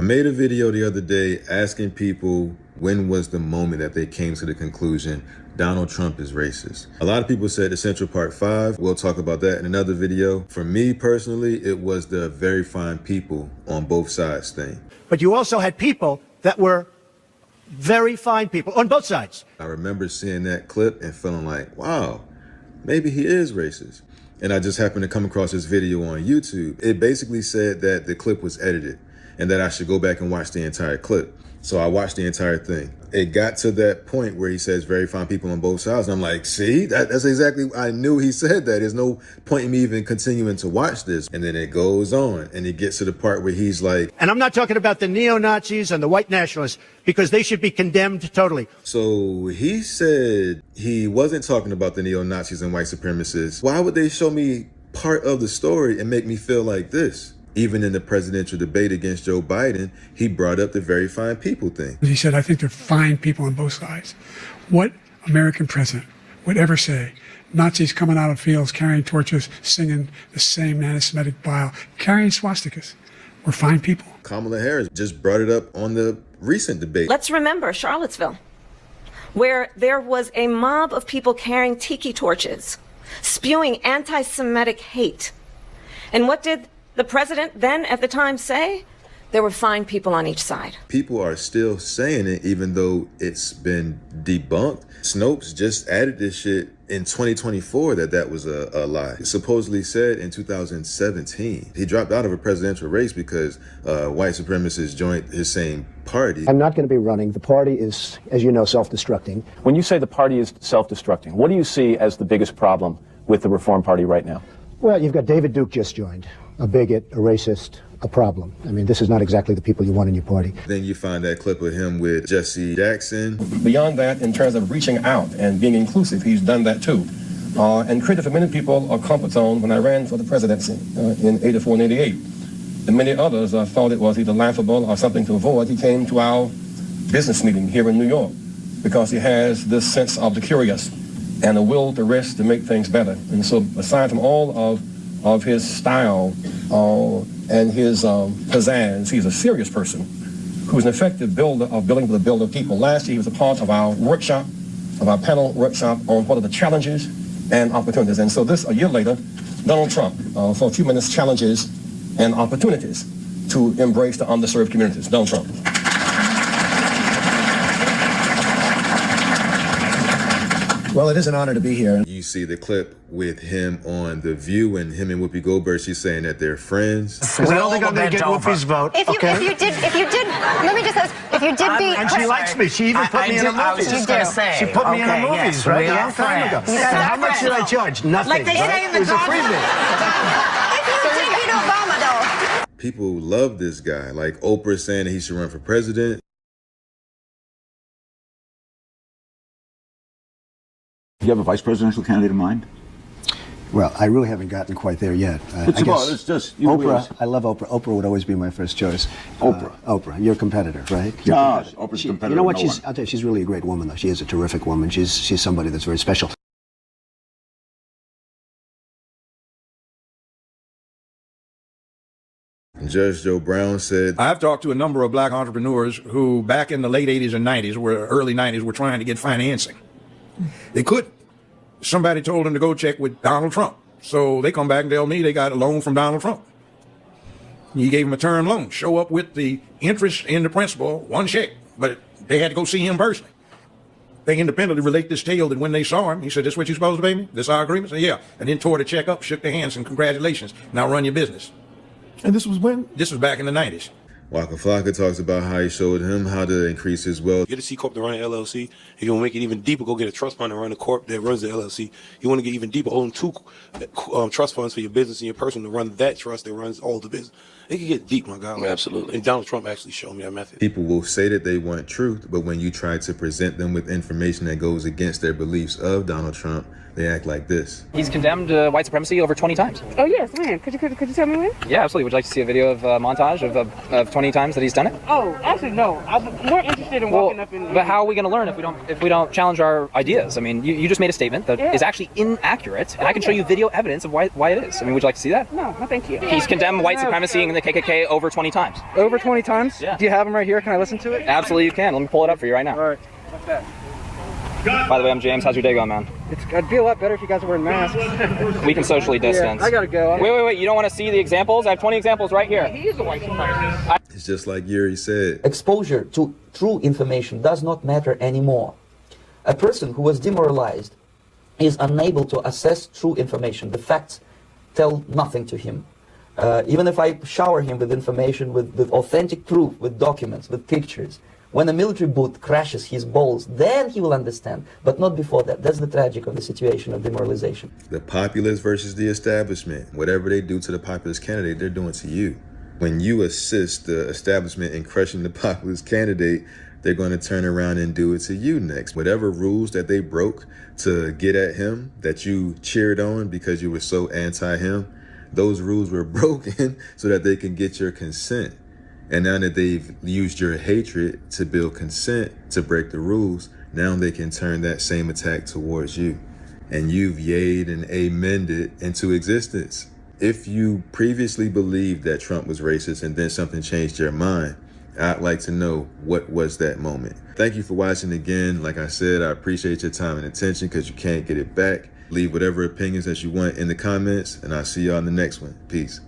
made a video the other day asking people when was the moment that they came to the conclusion Donald Trump is racist. A lot of people said the Central Park 5. We'll talk about that in another video. For me personally, it was the very fine people on both sides thing. But you also had people that were very fine people on both sides. I remember seeing that clip and feeling like, wow, maybe he is racist. And I just happened to come across this video on YouTube. It basically said that the clip was edited and that I should go back and watch the entire clip. So I watched the entire thing. It got to that point where he says very fine people on both sides. And I'm like, see, that's exactly, I knew he said that. There's no point in me even continuing to watch this. And then it goes on and it gets to the part where he's like. And I'm not talking about the neo-Nazis and the white nationalists because they should be condemned totally. So he said he wasn't talking about the neo-Nazis and white supremacists. Why would they show me part of the story and make me feel like this? Even in the presidential debate against Joe Biden, he brought up the very fine people thing. He said, I think they're fine people on both sides. What American president would ever say, Nazis coming out of fields, carrying torches, singing the same anti-Semitic bile, carrying swastikas, were fine people? Kamala Harris just brought it up on the recent debate. Let's remember Charlottesville, where there was a mob of people carrying tiki torches, spewing anti-Semitic hate. And what did the president then at the time say? There were fine people on each side. People are still saying it even though it's been debunked. Snopes just added this shit in 2024 that was a lie. It supposedly said in 2017. He dropped out of a presidential race because white supremacists joined his same party. I'm not going to be running. The party is, as you know, self-destructing. When you say the party is self-destructing, what do you see as the biggest problem with the Reform Party right now? Well, you've got David Duke just joined. A bigot, a racist, a problem. I mean, this is not exactly the people you want in your party. Then you find that clip of him with Jesse Jackson. Beyond that, in terms of reaching out and being inclusive, he's done that too. And created for many people a comfort zone when I ran for the presidency in 84 and 88. And many others thought it was either laughable or something to avoid. He came to our business meeting here in New York because he has this sense of the curious and a will to risk to make things better. And so aside from all of his style and his pizzazz, he's a serious person who's an effective builder of building to the build of people. Last year, he was a part of our workshop, of our panel workshop on what are the challenges and opportunities. And so this, a year later, Donald Trump, for a few minutes, challenges and opportunities to embrace the underserved communities. Donald Trump. Well, it is an honor to be here. You see the clip with him on The View and him and Whoopi Goldberg, she's saying that they're friends. I don't think I'm going to get Whoopi's vote. If you did, let me just ask, if you did beat... And she likes me. She even put me in the movies. She put me in the movies, right? A long time ago. So how much did I judge? Nothing. Like they say in the It was a freebie. If you did beat Obama, though. People love this guy. Like Oprah saying that he should run for president. Do you have a vice presidential candidate in mind? Well, I really haven't gotten quite there yet. I guess it's just Oprah. I love Oprah. Oprah would always be my first choice. Oprah, your competitor, right? Oprah's competitor. You know what? I'll tell you, she's really a great woman, though. She is a terrific woman. She's somebody that's very special. Judge Joe Brown said, I've talked to a number of black entrepreneurs who back in the late 80s and 90s, early 90s, were trying to get financing. They couldn't. Somebody told them to go check with Donald Trump. So they come back and tell me they got a loan from Donald Trump. He gave them a term loan. Show up with the interest in the principal, one check. But they had to go see him personally. They independently relate this tale that when they saw him, he said, this what you're supposed to pay me? This our agreement? I said, yeah. And then tore the check up, shook their hands, and congratulations. Now run your business. And this was when? This was back in the 90s. Waka Flocka talks about how he showed him how to increase his wealth. Get a C Corp to run an LLC. If you want to make it even deeper, go get a trust fund and run a corp that runs the LLC. You want to get even deeper, own two trust funds for your business and your person to run that trust that runs all the business. It can get deep, my guy. Absolutely. And Donald Trump actually showed me that method. People will say that they want truth, but when you try to present them with information that goes against their beliefs of Donald Trump, they act like this. He's condemned white supremacy over 20 times. Oh, yes, when? Could you tell me when? Yeah, absolutely. Would you like to see a video of montage of 20 20 times that he's done it? Oh, actually, no. I'm more interested in walking up in. But how are we going to learn if we don't challenge our ideas? I mean, you just made a statement that is actually inaccurate, and I can show you video evidence of why it is. I mean, would you like to see that? No, thank you. He's condemned white supremacy and the KKK over 20 times. Over 20 times? Yeah. Do you have him right here? Can I listen to it? Absolutely, you can. Let me pull it up for you right now. All right. What's that? By the way, I'm James. How's your day going, man? It'd be a lot better if you guys were wearing masks. We can socially distance. Yeah, I gotta go. Wait. You don't want to see the examples? I have 20 examples right here. He is a white supremacist. It's just like Yuri said. Exposure to true information does not matter anymore. A person who was demoralized is unable to assess true information. The facts tell nothing to him. Even if I shower him with information, with authentic proof, with documents, with pictures, when a military boot crashes his balls, then he will understand, but not before that. That's the tragic of the situation of demoralization. The populace versus the establishment. Whatever they do to the populist candidate, they're doing to you. When you assist the establishment in crushing the populist candidate, they're going to turn around and do it to you next. Whatever rules that they broke to get at him, that you cheered on because you were so anti-him, those rules were broken so that they can get your consent. And now that they've used your hatred to build consent to break the rules, now they can turn that same attack towards you. And you've yayed and amened it into existence. If you previously believed that Trump was racist and then something changed your mind, I'd like to know what was that moment. Thank you for watching again. Like I said, I appreciate your time and attention because you can't get it back. Leave whatever opinions that you want in the comments, and I'll see y'all in the next one. Peace.